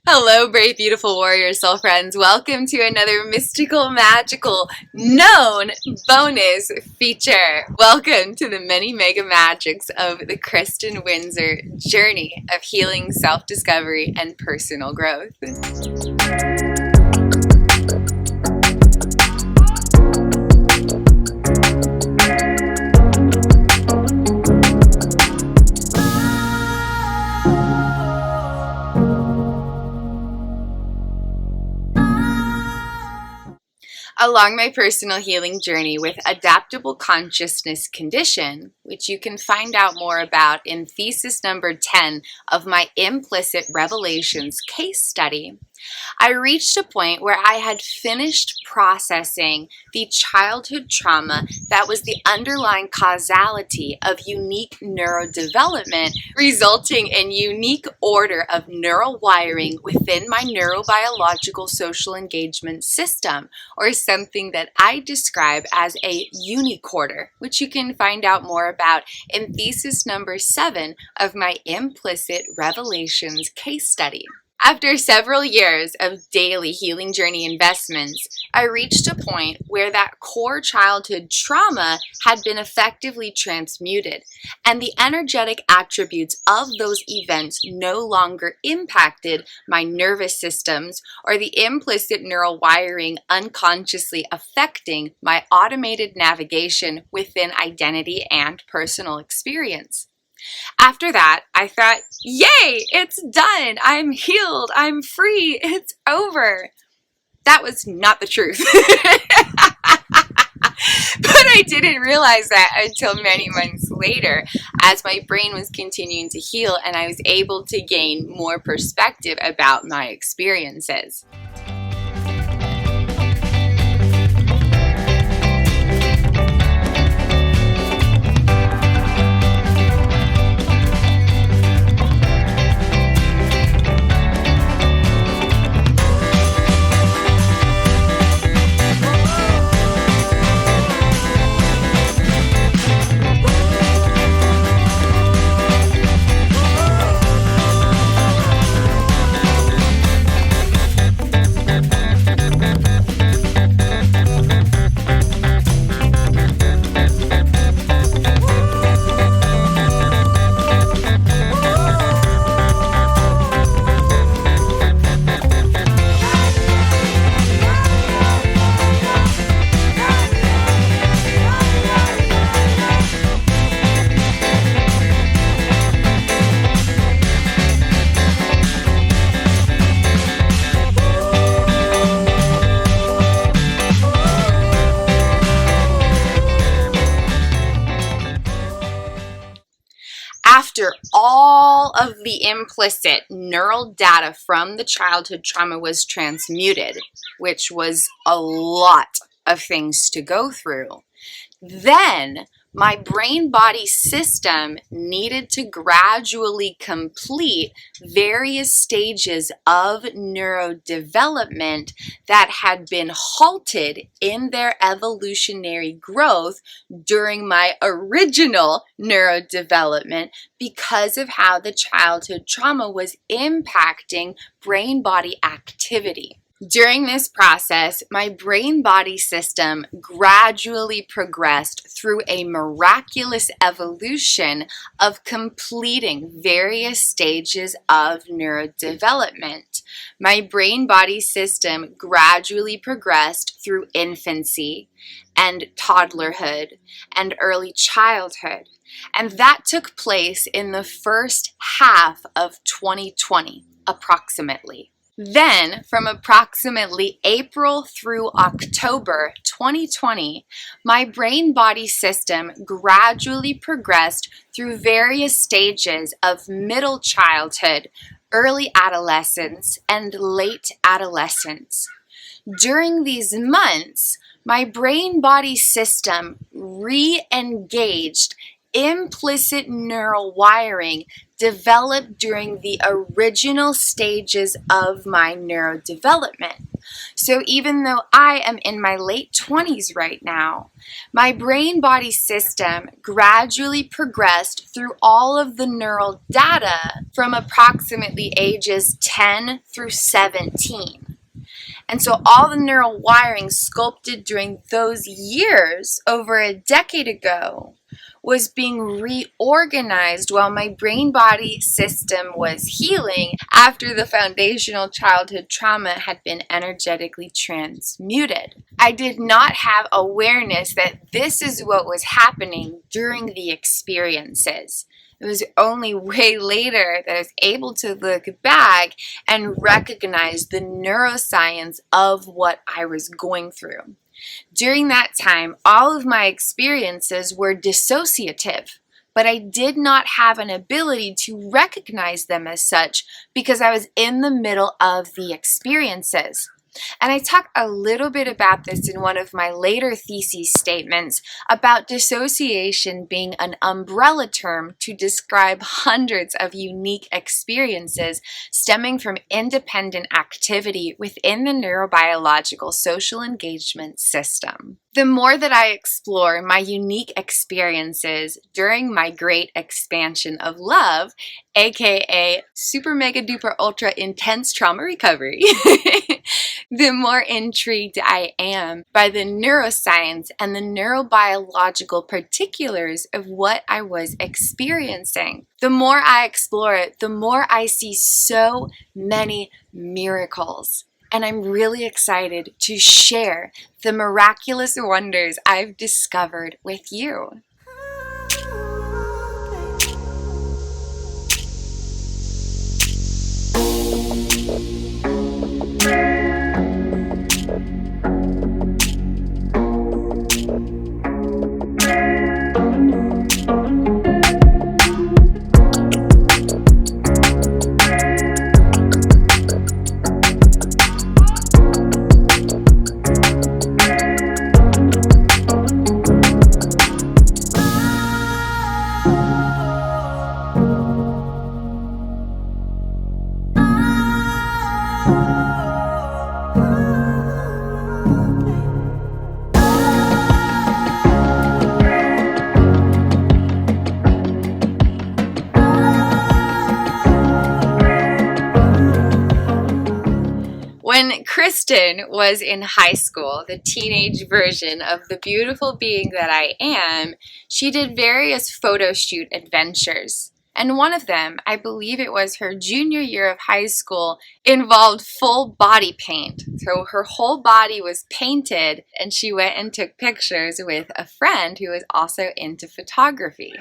Hello, brave, beautiful warrior soul friends. Welcome to another mystical, magical, known bonus feature. Welcome to the many mega magics of the Kristin Windsor journey of healing, self-discovery, and personal growth. Along my personal healing journey with adaptable consciousness condition, which you can find out more about in thesis number 10 of my Implicit Revelations case study, I reached a point where I had finished processing the childhood trauma that was the underlying causality of unique neurodevelopment, resulting in unique order of neural wiring within my neurobiological social engagement system, or something that I describe as a unicorder, which you can find out more about in thesis number 7 of my Implicit Revelations case study. After several years of daily healing journey investments, I reached a point where that core childhood trauma had been effectively transmuted, and the energetic attributes of those events no longer impacted my nervous systems or the implicit neural wiring unconsciously affecting my automated navigation within identity and personal experience. After that, I thought, yay, it's done. I'm healed. I'm free. It's over. That was not the truth. But I didn't realize that until many months later, as my brain was continuing to heal and I was able to gain more perspective about my experiences. After all of the implicit neural data from the childhood trauma was transmuted, which was a lot of things to go through, then my brain-body system needed to gradually complete various stages of neurodevelopment that had been halted in their evolutionary growth during my original neurodevelopment because of how the childhood trauma was impacting brain-body activity. During this process, my brain-body system gradually progressed through a miraculous evolution of completing various stages of neurodevelopment. My brain-body system gradually progressed through infancy and toddlerhood and early childhood, and that took place in the first half of 2020, approximately. Then, from approximately April through October 2020, my brain-body system gradually progressed through various stages of middle childhood, early adolescence, and late adolescence. During these months, my brain-body system re-engaged implicit neural wiring developed during the original stages of my neurodevelopment. So even though I am in my late 20s right now, my brain-body system gradually progressed through all of the neural data from approximately ages 10 through 17. And so all the neural wiring sculpted during those years, over a decade ago, was being reorganized while my brain-body system was healing after the foundational childhood trauma had been energetically transmuted. I did not have awareness that this is what was happening during the experiences. It was only way later that I was able to look back and recognize the neuroscience of what I was going through. During that time, all of my experiences were dissociative, but I did not have an ability to recognize them as such because I was in the middle of the experiences. And I talk a little bit about this in one of my later thesis statements about dissociation being an umbrella term to describe hundreds of unique experiences stemming from independent activity within the neurobiological social engagement system. The more that I explore my unique experiences during my great expansion of love, aka super mega duper ultra intense trauma recovery, the more intrigued I am by the neuroscience and the neurobiological particulars of what I was experiencing. The more I explore it, the more I see so many miracles. And I'm really excited to share the miraculous wonders I've discovered with you. When Kristin was in high school, the teenage version of the beautiful being that I am, she did various photo shoot adventures. And one of them, I believe it was her junior year of high school, involved full body paint. So her whole body was painted, and she went and took pictures with a friend who was also into photography.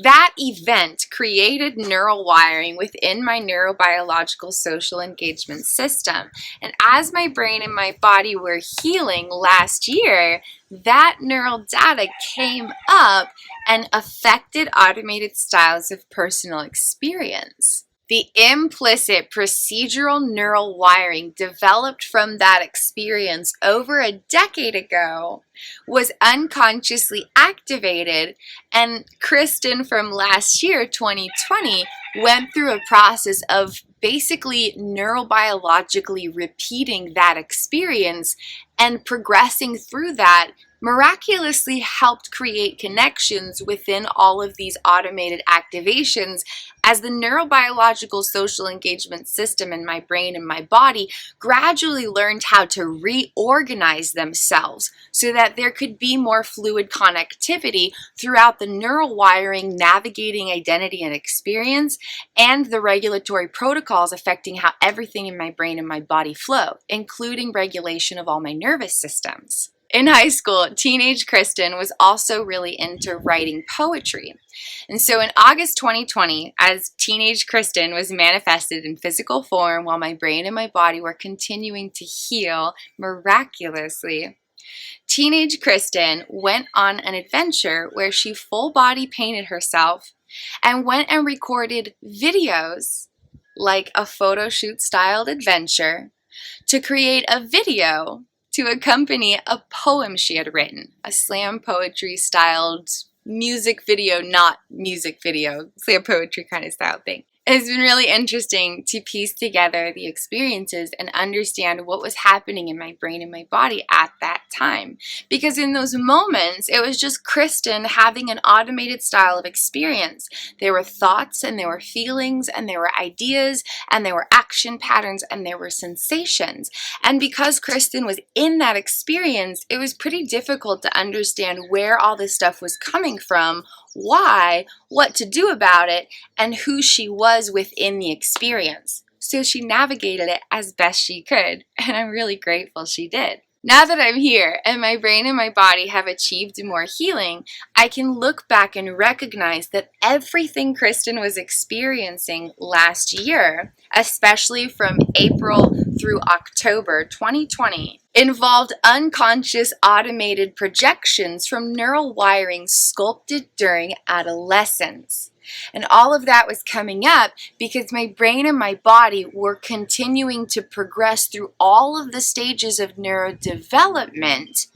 That event created neural wiring within my neurobiological social engagement system. And as my brain and my body were healing last year, that neural data came up and affected automated styles of personal experience. The implicit procedural neural wiring developed from that experience over a decade ago was unconsciously activated, and Kristin from last year, 2020, went through a process of basically neurobiologically repeating that experience and progressing through that miraculously helped create connections within all of these automated activations as the neurobiological social engagement system in my brain and my body gradually learned how to reorganize themselves so that there could be more fluid connectivity throughout the neural wiring navigating identity and experience and the regulatory protocols affecting how everything in my brain and my body flow, including regulation of all my nervous systems. In high school, teenage Kristin was also really into writing poetry. And so in August 2020, as teenage Kristin was manifested in physical form while my brain and my body were continuing to heal miraculously, teenage Kristin went on an adventure where she full body painted herself and went and recorded videos like a photo shoot styled adventure to create a video to accompany a poem she had written, a slam poetry styled music video, not music video, slam poetry kind of style thing. It's been really interesting to piece together the experiences and understand what was happening in my brain and my body at that time. Because in those moments, it was just Kristin having an automated style of experience. There were thoughts and there were feelings and there were ideas and there were action patterns and there were sensations. And because Kristin was in that experience, it was pretty difficult to understand where all this stuff was coming from, why, what to do about it, and who she was within the experience. So she navigated it as best she could, and I'm really grateful she did. Now that I'm here and my brain and my body have achieved more healing, I can look back and recognize that everything Kristin was experiencing last year, especially from April through October 2020, involved unconscious automated projections from neural wiring sculpted during adolescence. And all of that was coming up because my brain and my body were continuing to progress through all of the stages of neurodevelopment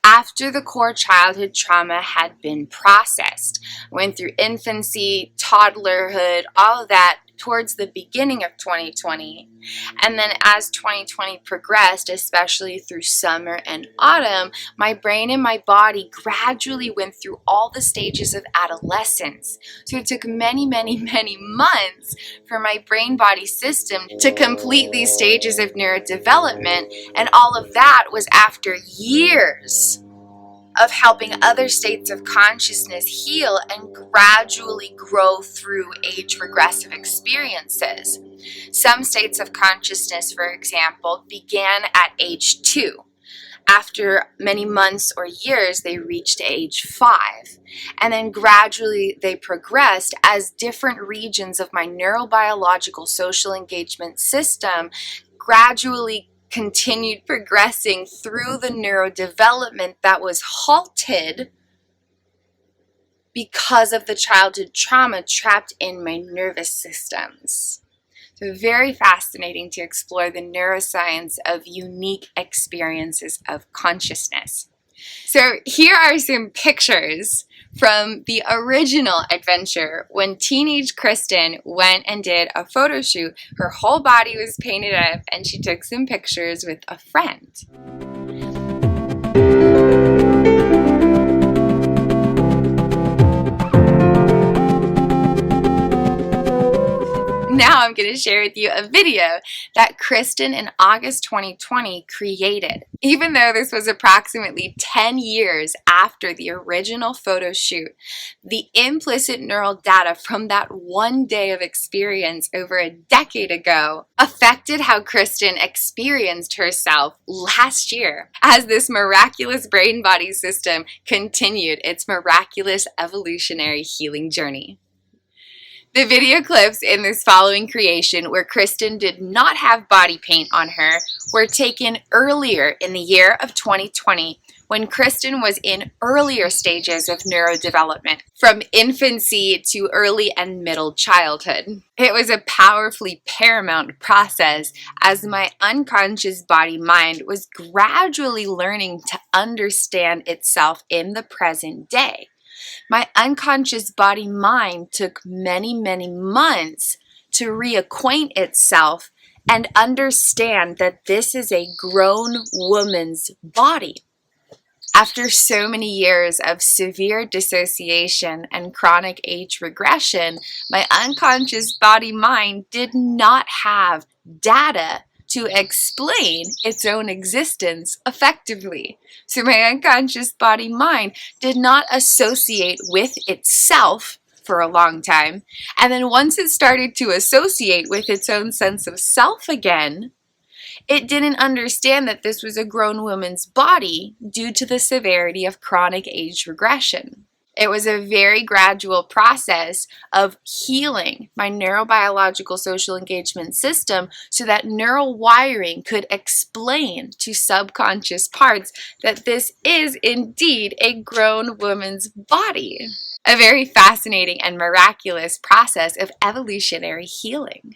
after the core childhood trauma had been processed. Went through infancy, toddlerhood, all of that towards the beginning of 2020. And then as 2020 progressed, especially through summer and autumn, my brain and my body gradually went through all the stages of adolescence. So it took many, many, many months for my brain-body system to complete these stages of neurodevelopment, and all of that was after years of helping other states of consciousness heal and gradually grow through age-regressive experiences. Some states of consciousness, for example, began at age 2. After many months or years, they reached age 5. And then gradually they progressed as different regions of my neurobiological social engagement system gradually continued progressing through the neurodevelopment that was halted because of the childhood trauma trapped in my nervous systems. So very fascinating to explore the neuroscience of unique experiences of consciousness. So here are some pictures from the original adventure when teenage Kristin went and did a photo shoot. Her whole body was painted up and she took some pictures with a friend. Now I'm going to share with you a video that Kristin in August 2020 created. Even though this was approximately 10 years after the original photo shoot, the implicit neural data from that one day of experience over a decade ago affected how Kristin experienced herself last year as this miraculous brain-body system continued its miraculous evolutionary healing journey. The video clips in this following creation where Kristin did not have body paint on her were taken earlier in the year of 2020 when Kristin was in earlier stages of neurodevelopment, from infancy to early and middle childhood. It was a powerfully paramount process as my unconscious body-mind was gradually learning to understand itself in the present day. My unconscious body-mind took many, many months to reacquaint itself and understand that this is a grown woman's body. After so many years of severe dissociation and chronic age regression, my unconscious body-mind did not have data to explain its own existence effectively. So my unconscious body-mind did not associate with itself for a long time. And then once it started to associate with its own sense of self again, it didn't understand that this was a grown woman's body due to the severity of chronic age regression. It was a very gradual process of healing my neurobiological social engagement system so that neural wiring could explain to subconscious parts that this is indeed a grown woman's body. A very fascinating and miraculous process of evolutionary healing.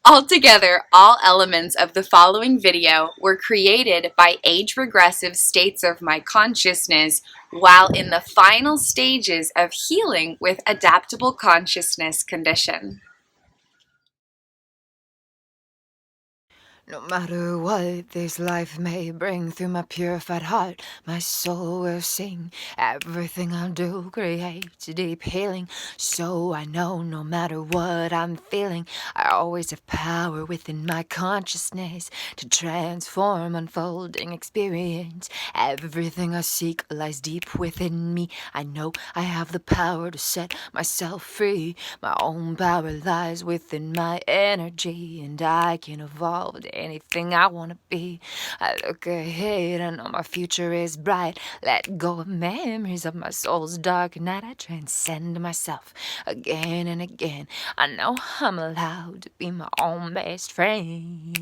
Altogether, all elements of the following video were created by age-regressive states of my consciousness while in the final stages of healing with adaptable consciousness condition. No matter what this life may bring, through my purified heart, my soul will sing. Everything I do creates deep healing. So I know no matter what I'm feeling, I always have power within my consciousness to transform unfolding experience. Everything I seek lies deep within me. I know I have the power to set myself free. My own power lies within my energy, and I can evolve to anything I want to be. I look ahead, I know my future is bright. Let go of memories of my soul's dark night. I transcend myself again and again. I know I'm allowed to be my own best friend.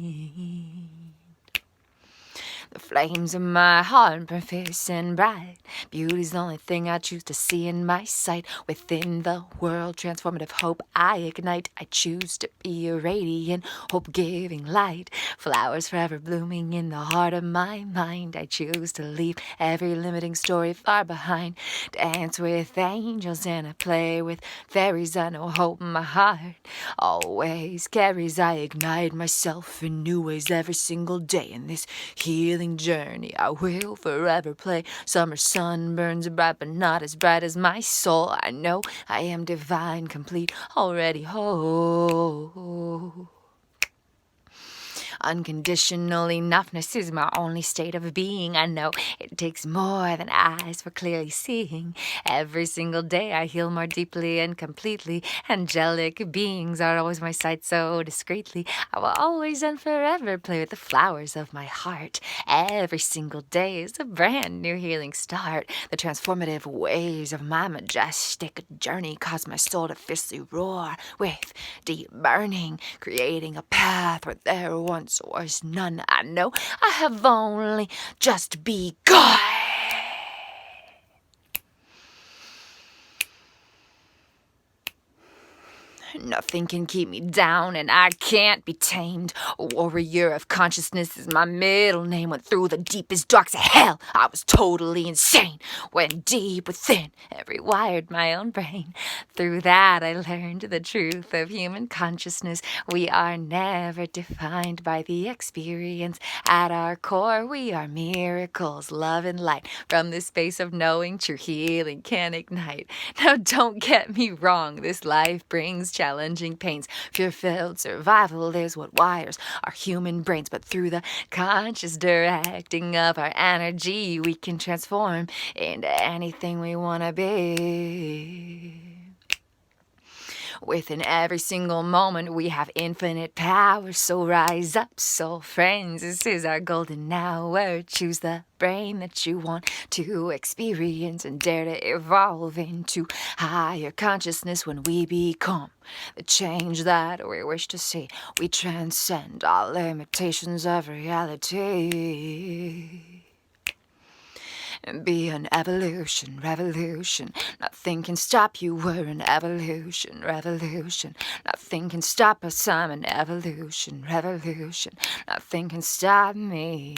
The flames of my heart burn fierce and bright. Beauty's the only thing I choose to see in my sight. Within the world, transformative hope I ignite. I choose to be a radiant, hope-giving light. Flowers forever blooming in the heart of my mind. I choose to leave every limiting story far behind. Dance with angels and I play with fairies. I know hope in my heart always carries. I ignite myself in new ways every single day. In this healing journey I will forever play. Summer sun burns bright, but not as bright as my soul. I know I am divine, complete, already whole. Unconditional enoughness is my only state of being. I know it takes more than eyes for clearly seeing. Every single day I heal more deeply and completely. Angelic beings are always my sight so discreetly. I will always and forever play with the flowers of my heart. Every single day is a brand new healing start. The transformative waves of my majestic journey cause my soul to fiercely roar with deep burning, creating a path where there once was none. I know I have only just begun. Nothing can keep me down, and I can't be tamed. Warrior of consciousness is my middle name. Went through the deepest darks of hell. I was totally insane. Went deep within and rewired my own brain. Through that I learned the truth of human consciousness. We are never defined by the experience. At our core we are miracles, love and light. From this space of knowing, true healing can ignite. Now don't get me wrong, this life brings challenging pains. Fear-filled survival is what wires our human brains. But through the conscious directing of our energy, we can transform into anything we want to be. Within every single moment we have infinite power. So rise up, soul friends, this is our golden hour. Choose the brain that you want to experience and dare to evolve into higher consciousness. When we become the change that we wish to see, we transcend all limitations of reality. And be an evolution, revolution. Nothing can stop you, we're an evolution, revolution. Nothing can stop us, I'm an evolution, revolution. Nothing can stop me.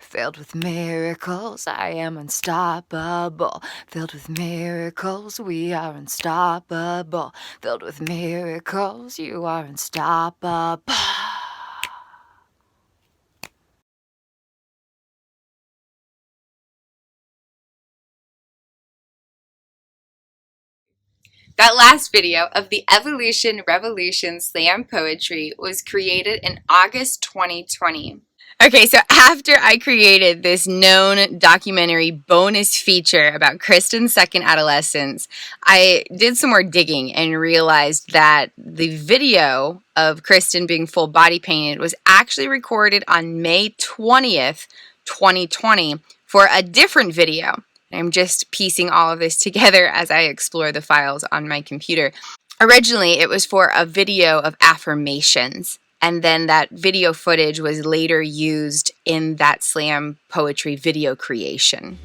Filled with miracles, I am unstoppable. Filled with miracles, we are unstoppable. Filled with miracles, you are unstoppable. That last video of the Evolution Revolution Slam Poetry was created in August 2020. Okay, so after I created this known documentary bonus feature about Kristin's second adolescence, I did some more digging and realized that the video of Kristin being full body painted was actually recorded on May 20th, 2020 for a different video. I'm just piecing all of this together as I explore the files on my computer. Originally, it was for a video of affirmations, and then that video footage was later used in that slam poetry video creation.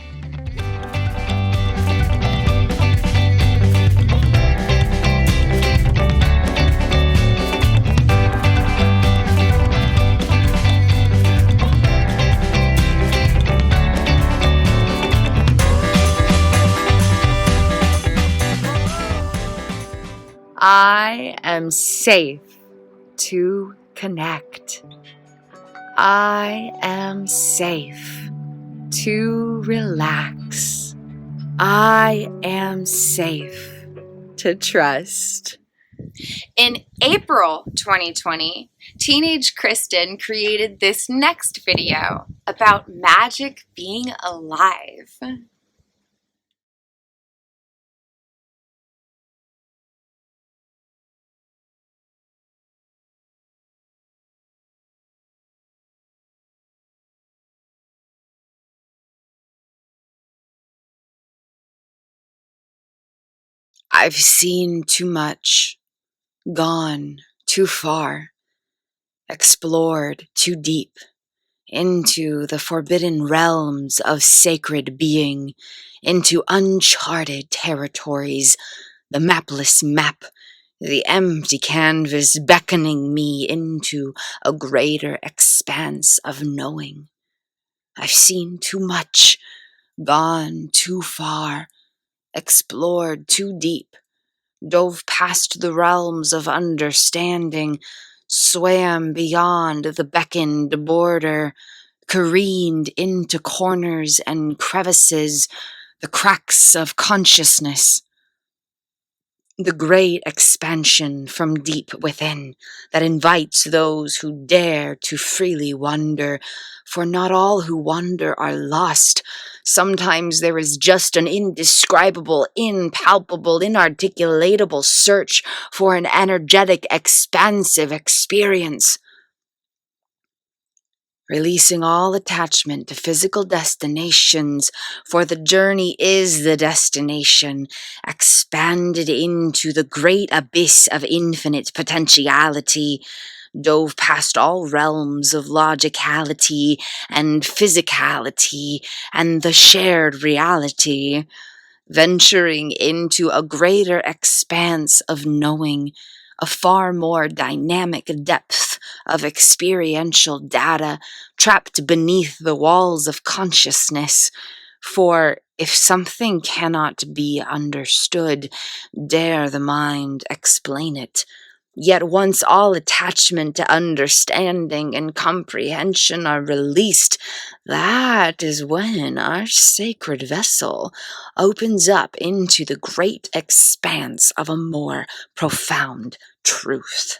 I am safe to connect. I am safe to relax. I am safe to trust. In April 2020, teenage Kristin created this next video about magic being alive. I've seen too much, gone too far, explored too deep into the forbidden realms of sacred being, into uncharted territories, the mapless map, the empty canvas beckoning me into a greater expanse of knowing. I've seen too much, gone too far, explored too deep, dove past the realms of understanding, swam beyond the beckoned border, careened into corners and crevices, the cracks of consciousness, the great expansion from deep within that invites those who dare to freely wander, for not all who wander are lost. Sometimes there is just an indescribable, impalpable, inarticulatable search for an energetic, expansive experience. Releasing all attachment to physical destinations, for the journey is the destination, expanded into the great abyss of infinite potentiality, dove past all realms of logicality and physicality and the shared reality, venturing into a greater expanse of knowing, a far more dynamic depth of experiential data trapped beneath the walls of consciousness. For if something cannot be understood, dare the mind explain it. Yet once all attachment to understanding and comprehension are released, that is when our sacred vessel opens up into the great expanse of a more profound truth,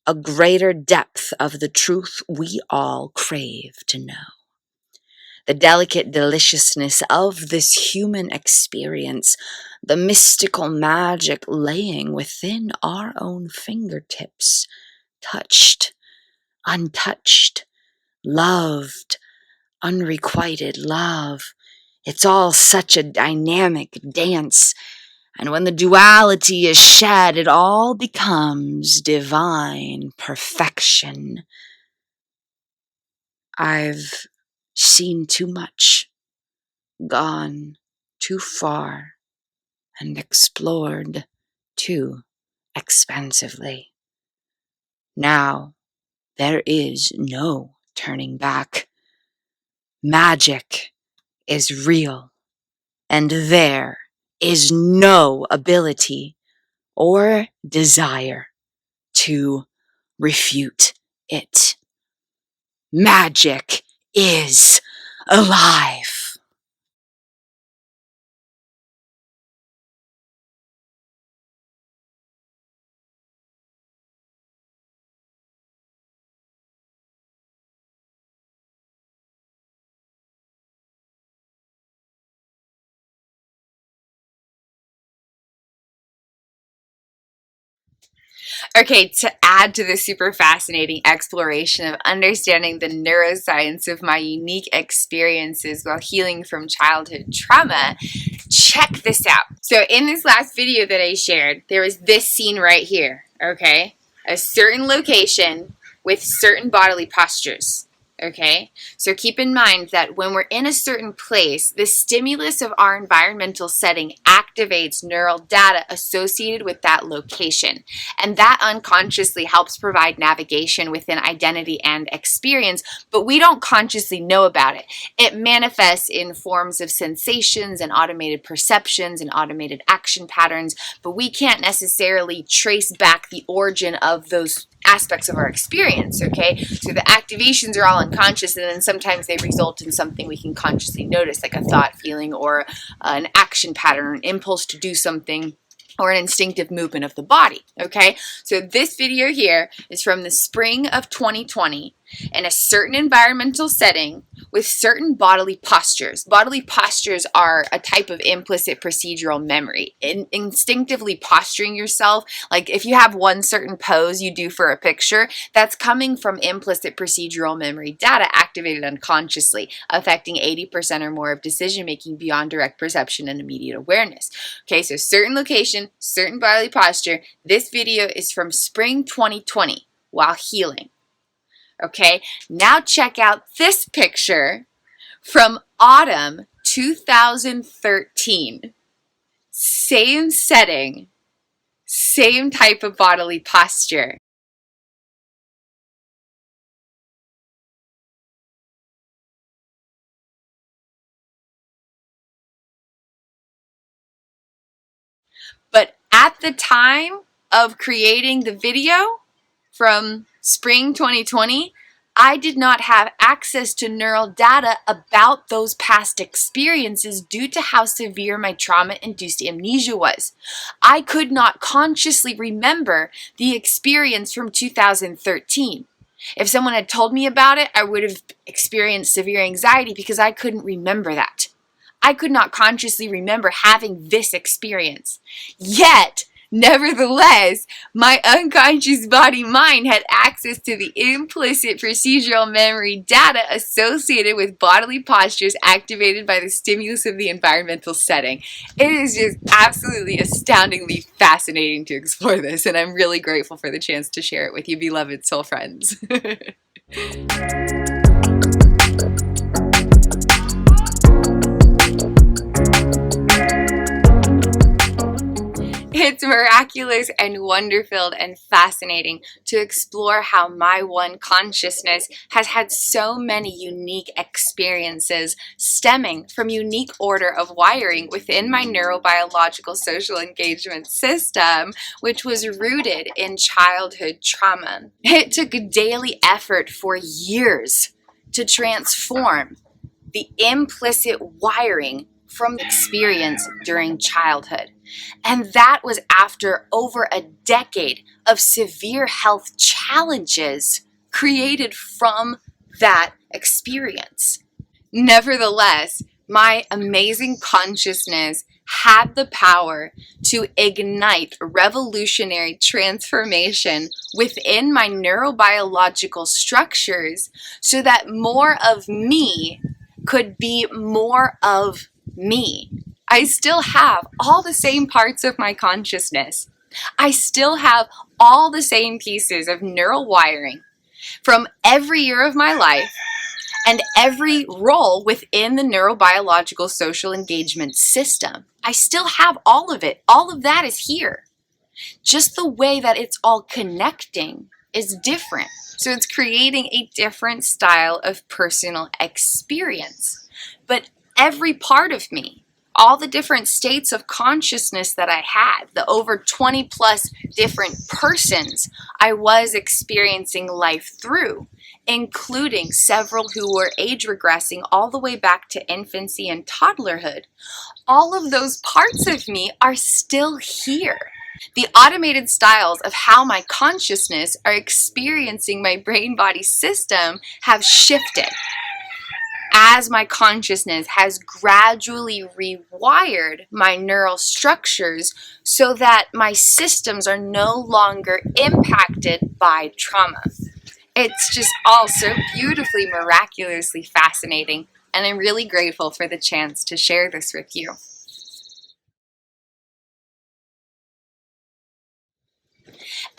a greater depth of the truth we all crave to know. The delicate deliciousness of this human experience, the mystical magic laying within our own fingertips, touched, untouched, loved, unrequited love. It's all such a dynamic dance, and when the duality is shed, it all becomes divine perfection. I've seen too much, gone too far, and explored too expansively. Now there is no turning back. Magic is real, and there is no ability or desire to refute it. Magic is alive. Okay, to add to the super fascinating exploration of understanding the neuroscience of my unique experiences while healing from childhood trauma, check this out. So in this last video that I shared, there was this scene right here, okay? A certain location with certain bodily postures. Okay, so keep in mind that when we're in a certain place, the stimulus of our environmental setting activates neural data associated with that location. And that unconsciously helps provide navigation within identity and experience, but we don't consciously know about it. It manifests in forms of sensations and automated perceptions and automated action patterns, but we can't necessarily trace back the origin of those aspects of our experience, okay? So the activations are all unconscious, and then sometimes they result in something we can consciously notice, like a thought, feeling, or an action pattern, an impulse to do something, or an instinctive movement of the body, okay? So this video here is from the spring of 2020 in a certain environmental setting with certain bodily postures. Bodily postures are a type of implicit procedural memory. Instinctively posturing yourself, like if you have one certain pose you do for a picture, that's coming from implicit procedural memory data activated unconsciously, affecting 80% or more of decision making beyond direct perception and immediate awareness. Okay, so certain location, certain bodily posture. This video is from spring 2020 while healing. Okay, now check out this picture from autumn 2013. Same setting, same type of bodily posture. But at the time of creating the video from spring 2020, I did not have access to neural data about those past experiences due to how severe my trauma-induced amnesia was. I could not consciously remember the experience from 2013. If someone had told me about it, I would have experienced severe anxiety because I couldn't remember that. I could not consciously remember having this experience. Yet, nevertheless, my unconscious body-mind had access to the implicit procedural memory data associated with bodily postures activated by the stimulus of the environmental setting. It is just absolutely astoundingly fascinating to explore this, and I'm really grateful for the chance to share it with you, beloved soul friends. It's miraculous and wonder-filled and fascinating to explore how my one consciousness has had so many unique experiences stemming from unique order of wiring within my neurobiological social engagement system, which was rooted in childhood trauma. It took a daily effort for years to transform the implicit wiring from experience during childhood. And that was after over a decade of severe health challenges created from that experience. Nevertheless, my amazing consciousness had the power to ignite revolutionary transformation within my neurobiological structures so that more of me could be more of me. I still have all the same parts of my consciousness. I still have all the same pieces of neural wiring from every year of my life and every role within the neurobiological social engagement system. I still have all of it. All of that is here. Just the way that it's all connecting is different. So it's creating a different style of personal experience. But every part of me, all the different states of consciousness that I had, the over 20 plus different persons I was experiencing life through, including several who were age regressing all the way back to infancy and toddlerhood, all of those parts of me are still here. The automated styles of how my consciousness are experiencing my brain-body system have shifted as my consciousness has gradually rewired my neural structures so that my systems are no longer impacted by trauma. It's just all so beautifully, miraculously fascinating, and I'm really grateful for the chance to share this with you.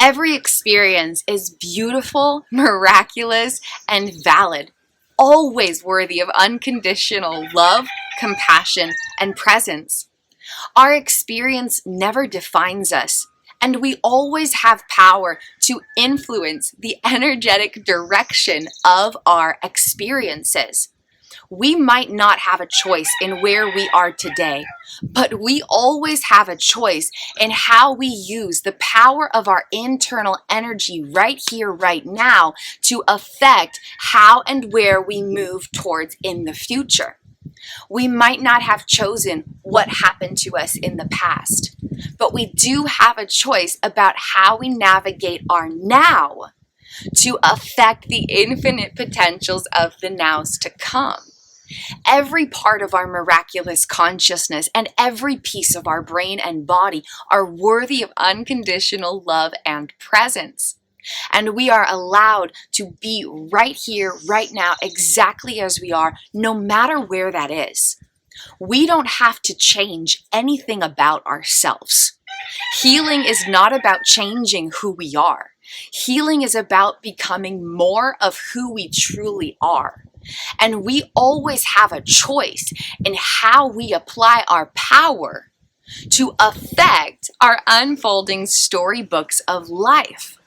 Every experience is beautiful, miraculous, and valid, always worthy of unconditional love, compassion, and presence. Our experience never defines us, and we always have power to influence the energetic direction of our experiences. We might not have a choice in where we are today, but we always have a choice in how we use the power of our internal energy right here, right now, to affect how and where we move towards in the future. We might not have chosen what happened to us in the past, but we do have a choice about how we navigate our now to affect the infinite potentials of the nows to come. Every part of our miraculous consciousness and every piece of our brain and body are worthy of unconditional love and presence. And we are allowed to be right here, right now, exactly as we are, no matter where that is. We don't have to change anything about ourselves. Healing is not about changing who we are. Healing is about becoming more of who we truly are. And we always have a choice in how we apply our power to affect our unfolding storybooks of life.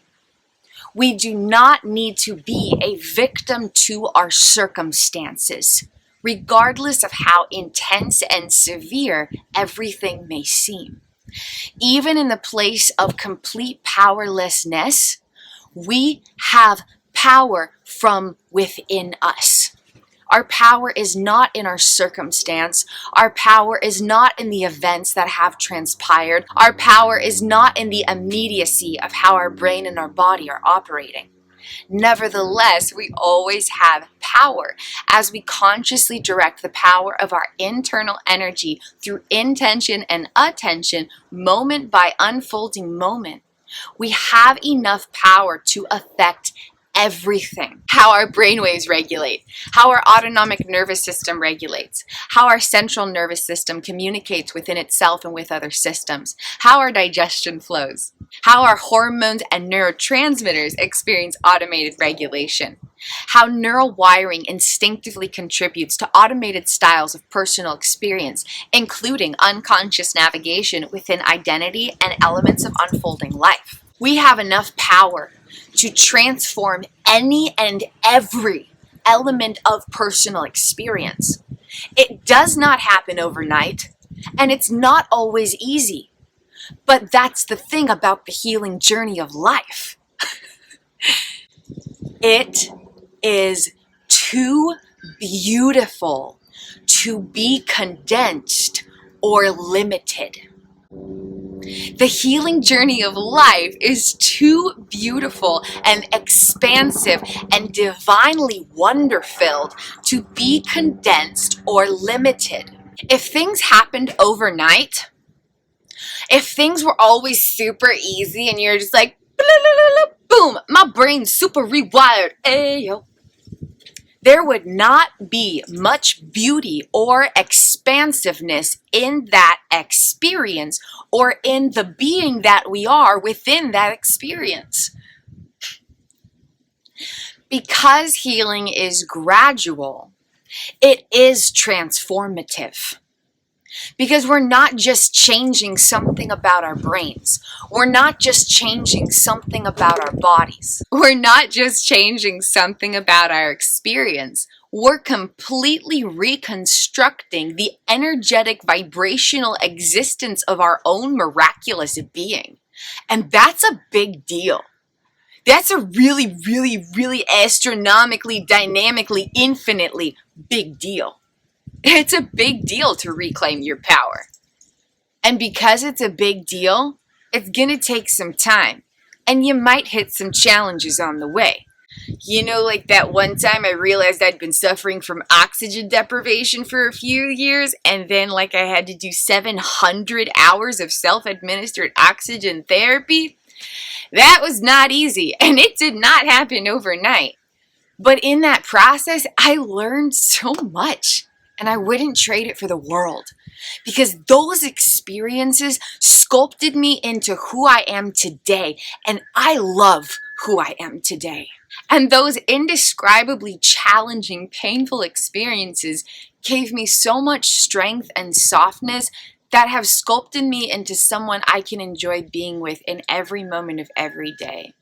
We do not need to be a victim to our circumstances, regardless of how intense and severe everything may seem. Even in the place of complete powerlessness, we have power from within us. Our power is not in our circumstance. Our power is not in the events that have transpired. Our power is not in the immediacy of how our brain and our body are operating. Nevertheless, we always have power as we consciously direct the power of our internal energy through intention and attention, moment by unfolding moment. We have enough power to affect everything. How our brainwaves regulate, how our autonomic nervous system regulates, how our central nervous system communicates within itself and with other systems, how our digestion flows, how our hormones and neurotransmitters experience automated regulation, how neural wiring instinctively contributes to automated styles of personal experience, including unconscious navigation within identity and elements of unfolding life. We have enough power to transform any and every element of personal experience. It does not happen overnight, and it's not always easy. But that's the thing about the healing journey of life. It is too beautiful to be condensed or limited. The healing journey of life is too beautiful and expansive and divinely wonder-filled to be condensed or limited. If things happened overnight, if things were always super easy and you're just like, boom, my brain's super rewired, ayo, there would not be much beauty or expansiveness in that experience or in the being that we are within that experience. Because healing is gradual, it is transformative. Because we're not just changing something about our brains. We're not just changing something about our bodies. We're not just changing something about our experience. We're completely reconstructing the energetic vibrational existence of our own miraculous being. And that's a big deal. That's a really, really, really astronomically, dynamically, infinitely big deal. It's a big deal to reclaim your power. And because it's a big deal, it's going to take some time. And you might hit some challenges on the way. You know, like that one time I realized I'd been suffering from oxygen deprivation for a few years, and then like I had to do 700 hours of self-administered oxygen therapy. That was not easy, and it did not happen overnight. But in that process, I learned so much. And I wouldn't trade it for the world, because those experiences sculpted me into who I am today, and I love who I am today. And those indescribably challenging, painful experiences gave me so much strength and softness that have sculpted me into someone I can enjoy being with in every moment of every day.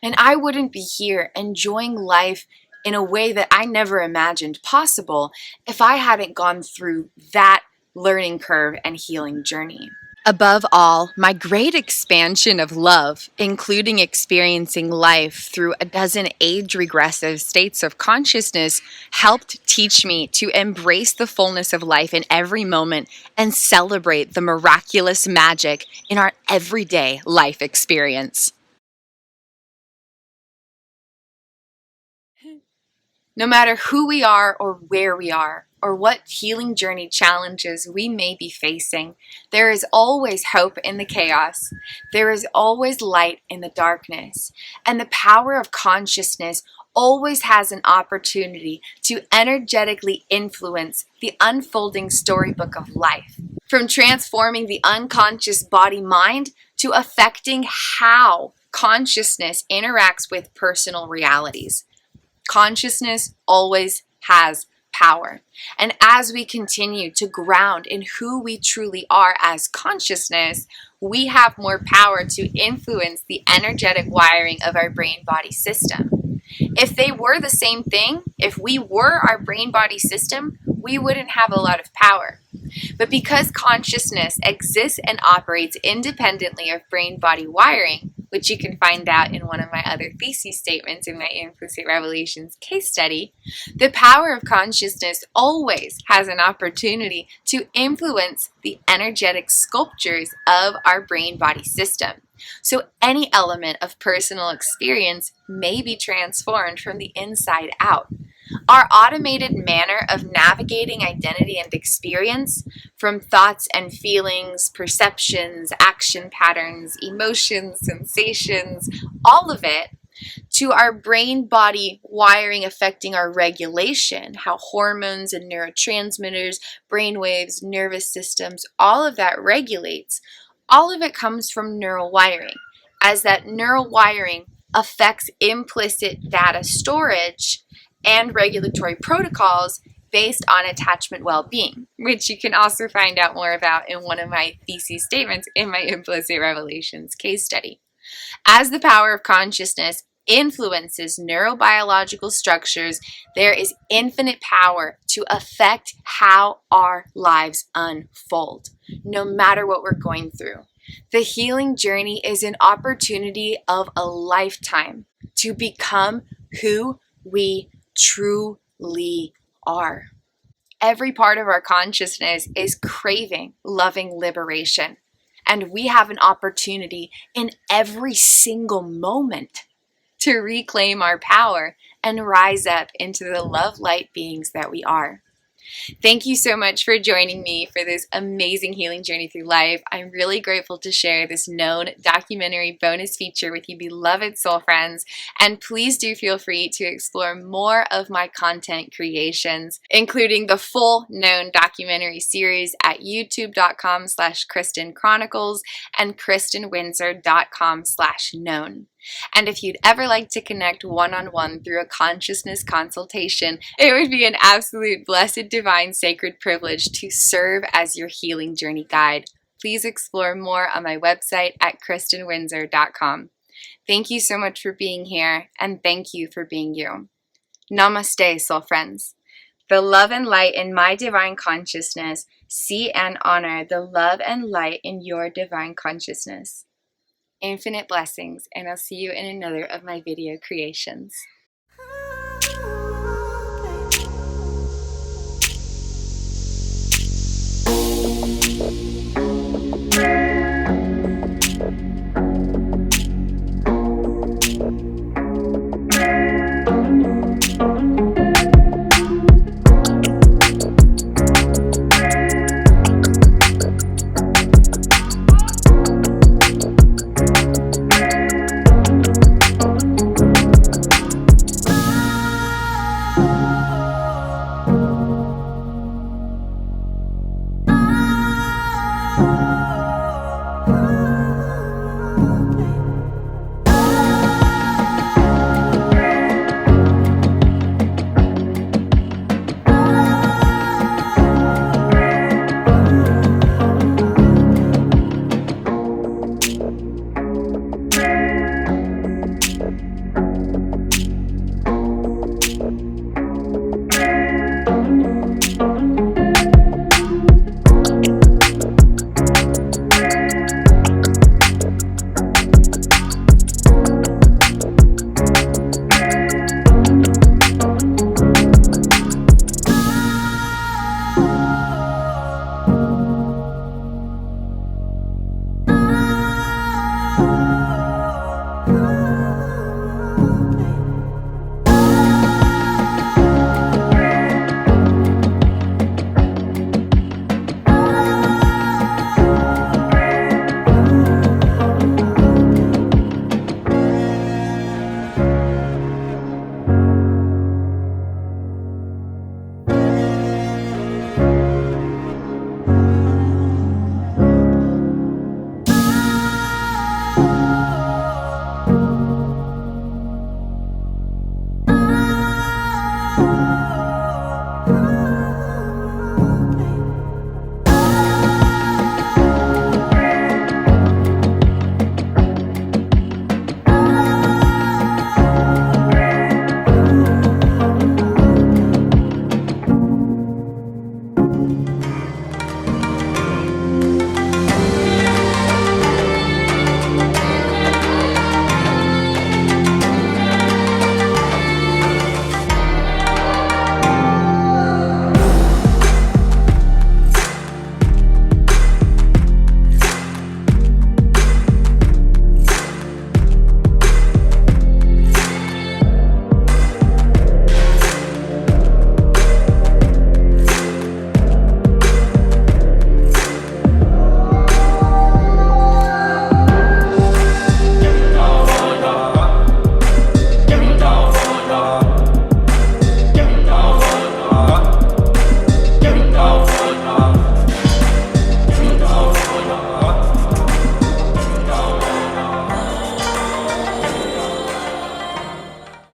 And I wouldn't be here enjoying life in a way that I never imagined possible if I hadn't gone through that learning curve and healing journey. Above all, my great expansion of love, including experiencing life through a dozen age-regressive states of consciousness, helped teach me to embrace the fullness of life in every moment and celebrate the miraculous magic in our everyday life experience. No matter who we are or where we are, or what healing journey challenges we may be facing, there is always hope in the chaos. There is always light in the darkness. And the power of consciousness always has an opportunity to energetically influence the unfolding storybook of life. From transforming the unconscious body-mind to affecting how consciousness interacts with personal realities. Consciousness always has power. And as we continue to ground in who we truly are as consciousness, we have more power to influence the energetic wiring of our brain-body system. If they were the same thing, if we were our brain-body system, we wouldn't have a lot of power. But because consciousness exists and operates independently of brain-body wiring, which you can find out in one of my other thesis statements in my Implicit Revelations case study, the power of consciousness always has an opportunity to influence the energetic sculptures of our brain-body system. So any element of personal experience may be transformed from the inside out. Our automated manner of navigating identity and experience, from thoughts and feelings, perceptions, action patterns, emotions, sensations, all of it, to our brain-body wiring affecting our regulation, how hormones and neurotransmitters, brainwaves, nervous systems, all of that regulates. All of it comes from neural wiring, as that neural wiring affects implicit data storage and regulatory protocols based on attachment well-being, which you can also find out more about in one of my thesis statements in my Implicit Revelations case study. As the power of consciousness influences neurobiological structures, there is infinite power to affect how our lives unfold, no matter what we're going through. The healing journey is an opportunity of a lifetime to become who we truly are. Every part of our consciousness is craving loving liberation, and we have an opportunity in every single moment to reclaim our power and rise up into the love light beings that we are. Thank you so much for joining me for this amazing healing journey through life. I'm really grateful to share this known documentary bonus feature with you beloved soul friends, and please do feel free to explore more of my content creations, including the full known documentary series at youtube.com/Kristin Chronicles and kristinwindsor.com/known. And if you'd ever like to connect one-on-one through a consciousness consultation, it would be an absolute blessed, divine, sacred privilege to serve as your healing journey guide. Please explore more on my website at kristinwindsor.com. Thank you so much for being here, and thank you for being you. Namaste, soul friends. The love and light in my divine consciousness, see and honor the love and light in your divine consciousness. Infinite blessings, and I'll see you in another of my video creations.